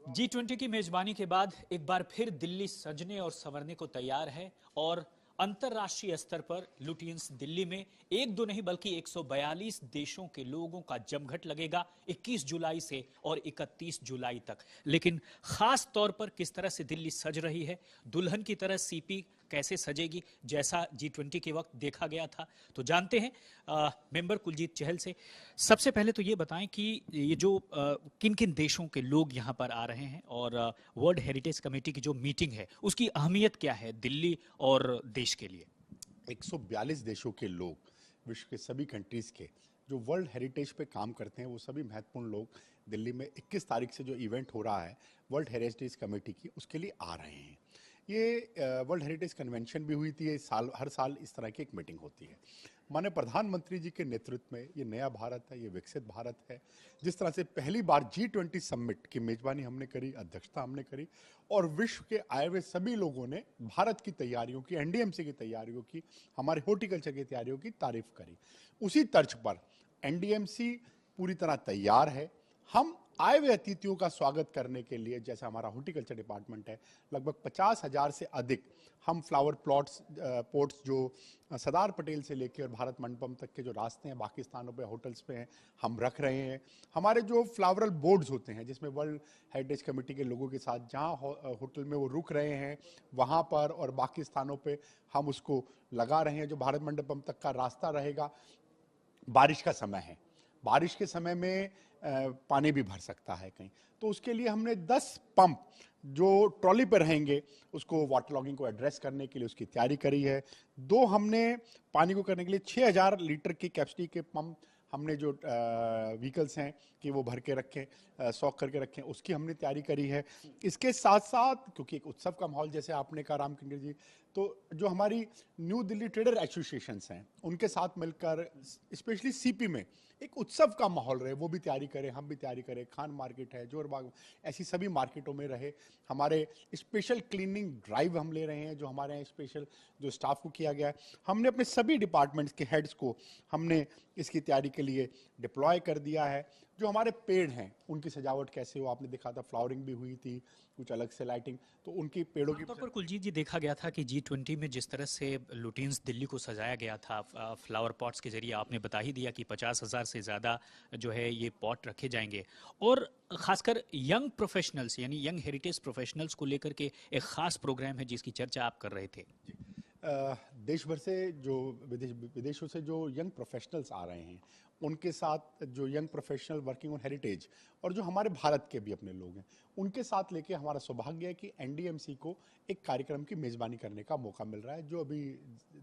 G20 की मेजबानी के बाद एक बार फिर दिल्ली सजने और संवरने को तैयार है और अंतर्राष्ट्रीय स्तर पर लुटियंस दिल्ली में एक दो नहीं बल्कि 142 देशों के लोगों का जमघट लगेगा 21 जुलाई से और 31 जुलाई तक। लेकिन खास तौर पर किस तरह से दिल्ली सज रही है, दुल्हन की तरह सीपी कैसे सजेगी जैसा G20 के वक्त देखा गया था, तो जानते हैं मेंबर कुलजीत चहल से। सबसे पहले तो ये बताएं कि ये जो किन किन देशों के लोग यहाँ पर आ रहे हैं और वर्ल्ड हेरिटेज कमेटी की जो मीटिंग है उसकी अहमियत क्या है दिल्ली और देश के लिए। 142 देशों के लोग, विश्व के सभी कंट्रीज़ के जो वर्ल्ड हेरिटेज पे काम करते हैं, वो सभी महत्वपूर्ण लोग दिल्ली में 21 तारीख से जो इवेंट हो रहा है वर्ल्ड हेरिटेज कमेटी की, उसके लिए आ रहे हैं। ये वर्ल्ड हेरिटेज कन्वेंशन भी हुई थी, हर साल इस तरह की एक मीटिंग होती है। माननीय प्रधानमंत्री जी के नेतृत्व में ये नया भारत है, ये विकसित भारत है। जिस तरह से पहली बार G20 समिट की मेजबानी हमने करी, अध्यक्षता हमने करी और विश्व के आए हुए सभी लोगों ने भारत की तैयारियों की, एनडीएमसी की तैयारियों की, हमारे हॉर्टिकल्चर की तैयारियों की तारीफ करी। उसी तर्ज पर एनडीएमसी पूरी तरह तैयार है। हम आए हुए अतिथियों का स्वागत करने के लिए, जैसा हमारा हॉर्टिकल्चर डिपार्टमेंट है, लगभग 50,000 से अधिक हम फ्लावर पोट्स जो सरदार पटेल से लेकर और भारत मंडपम तक के जो रास्ते हैं, बाकी स्थानों पे होटल्स पे हैं, हम रख रहे हैं। हमारे जो फ्लावरल बोर्ड्स होते हैं, जिसमें वर्ल्ड हेरिटेज कमेटी के लोगों के साथ जहाँ होटल में वो रुक रहे हैं, वहाँ पर और बाकी स्थानों पे हम उसको लगा रहे हैं। जो भारत मंडपम तक का रास्ता रहेगा, बारिश का समय है, बारिश के समय में पानी भी भर सकता है कहीं, तो उसके लिए हमने 10 पंप जो ट्रॉली पर रहेंगे, उसको वाटर लॉगिंग को एड्रेस करने के लिए उसकी तैयारी करी है। 2 हमने पानी को करने के लिए 6,000 लीटर की कैपेसिटी के पंप हमने जो व्हीकल्स हैं कि वो भर के रखें, स्टॉक करके रखें, उसकी हमने तैयारी करी है। इसके साथ साथ क्योंकि एक उत्सव का माहौल, जैसे आपने कहा रामकिंकर जी, तो जो हमारी न्यू दिल्ली ट्रेडर एसोसिएशंस हैं, उनके साथ मिलकर स्पेशली सीपी में एक उत्सव का माहौल रहे, वो भी तैयारी करें, हम भी तैयारी करें। खान मार्केट है, जोरबाग, ऐसी सभी मार्केटों में रहे। हमारे स्पेशल क्लीनिंग ड्राइव हम ले रहे हैं, जो हमारे यहाँ स्पेशल जो स्टाफ को किया गया है। हमने अपने सभी डिपार्टमेंट्स के हेड्स को हमने इसकी तैयारी के लिए डिप्लॉय कर दिया है। जो हमारे पेड़ हैं, उनकी सजावट कैसे हो, आपने देखा था, फ्लावरिंग भी हुई थी, कुछ अलग से लाइटिंग, तो उनकी पेड़ों की आमतौर पर कुलजीत जी देखा गया था कि G20 में जिस तरह से लुटियंस दिल्ली को सजाया गया था फ्लावर पॉट्स के जरिए, आपने बता ही दिया कि 50,000 से ज़्यादा जो है ये पॉट रखे जाएंगे और खासकर यंग प्रोफेशनल्स यानी यंग हेरिटेज प्रोफेशनल्स को लेकर के एक खास प्रोग्राम है जिसकी चर्चा आप कर रहे थे। देश भर से जो विदेशों से जो यंग प्रोफेशनल्स आ रहे हैं, उनके साथ जो young professional working on heritage और जो हमारे भारत के भी अपने लोग हैं, उनके साथ लेके हमारा सौभाग्य है कि एनडीएमसी को एक कार्यक्रम की मेज़बानी करने का मौका मिल रहा है। जो अभी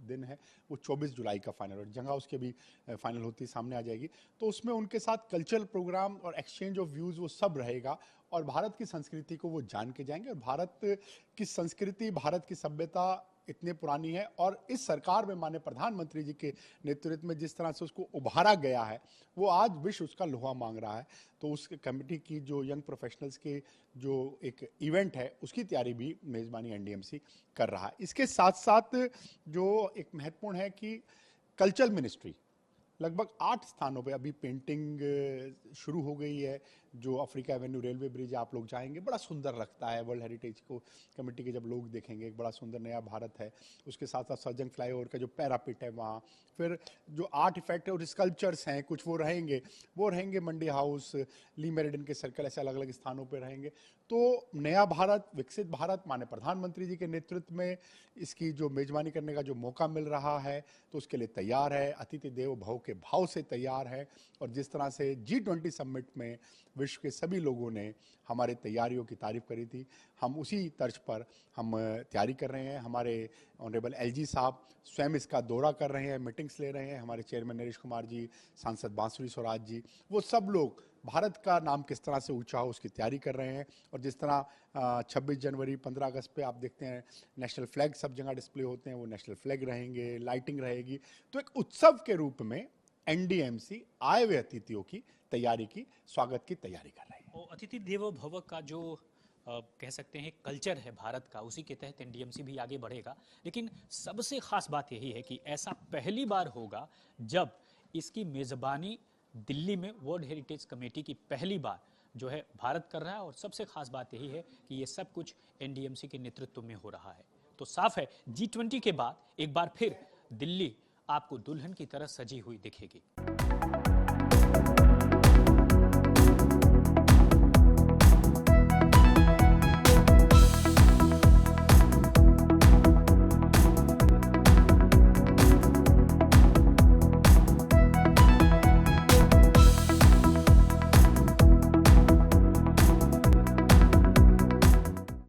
दिन है वो 24 जुलाई का फाइनल, और जगह उसके भी फाइनल होती सामने आ जाएगी, तो उसमें उनके साथ कल्चरल प्रोग्राम और एक्सचेंज ऑफ व्यूज़ वो सब रहेगा और भारत की संस्कृति को वो जान के जाएंगे। और भारत की संस्कृति, भारत की सभ्यता इतनी पुरानी है और इस सरकार में माननीय प्रधानमंत्री जी के नेतृत्व में जिस तरह से उसको उभारा गया है, वो आज विश्व उसका लोहा मांग रहा है। तो उस कमेटी की जो यंग प्रोफेशनल्स के जो एक इवेंट है, उसकी तैयारी भी मेज़बानी एनडीएमसी कर रहा है। इसके साथ साथ जो एक महत्वपूर्ण है कि कल्चरल मिनिस्ट्री लगभग 8 स्थानों पे अभी पेंटिंग शुरू हो गई है। जो अफ्रीका एवेन्यू रेलवे ब्रिज आप लोग जाएंगे, बड़ा सुंदर लगता है। वर्ल्ड हेरिटेज को कमेटी के जब लोग देखेंगे, एक बड़ा सुंदर नया भारत है। उसके साथ साथ सर्जन फ्लाईओवर का जो पैरापिट है वहाँ, फिर जो आर्ट इफेक्ट है और स्कल्पचर्स हैं कुछ, वो रहेंगे मंडी हाउस, ली मेरिडियन के सर्कल, ऐसे अलग अलग स्थानों पर रहेंगे। तो नया भारत, विकसित भारत, माननीय प्रधानमंत्री जी के नेतृत्व में इसकी जो मेजबानी करने का जो मौका मिल रहा है, तो उसके लिए तैयार है, अतिथि देवो भव के भाव से तैयार है। और जिस तरह से G20 समिट में विश्व के सभी लोगों ने हमारे तैयारियों की तारीफ करी थी, हम उसी तर्ज पर हम तैयारी कर रहे हैं। हमारे ऑनरेबल एलजी साहब स्वयं इसका दौरा कर रहे हैं, मीटिंग्स ले रहे हैं। हमारे चेयरमैन नरेश कुमार जी, सांसद बांसुरी स्वराज जी, वो सब लोग भारत का नाम किस तरह से ऊंचा हो उसकी तैयारी कर रहे हैं। और जिस तरह 26 जनवरी 15 अगस्त पे आप देखते हैं नेशनल फ्लैग सब जगह डिस्प्ले होते हैं, वो नेशनल फ्लैग रहेंगे, लाइटिंग रहेगी। तो एक उत्सव के रूप में एनडीएमसी आए हुए अतिथियों की तैयारी की, स्वागत की तैयारी कर रहे हैं। और अतिथि देवो भव का जो कह सकते हैं कल्चर है भारत का, उसी के तहत एनडीएमसी भी आगे बढ़ेगा। लेकिन सबसे खास बात यही है कि ऐसा पहली बार होगा जब इसकी मेज़बानी दिल्ली में वर्ल्ड हेरिटेज कमेटी की पहली बार जो है भारत कर रहा है। और सबसे खास बात यही है कि ये सब कुछ एनडीएमसी के नेतृत्व में हो रहा है। तो साफ है G20 के बाद एक बार फिर दिल्ली आपको दुल्हन की तरह सजी हुई दिखेगी।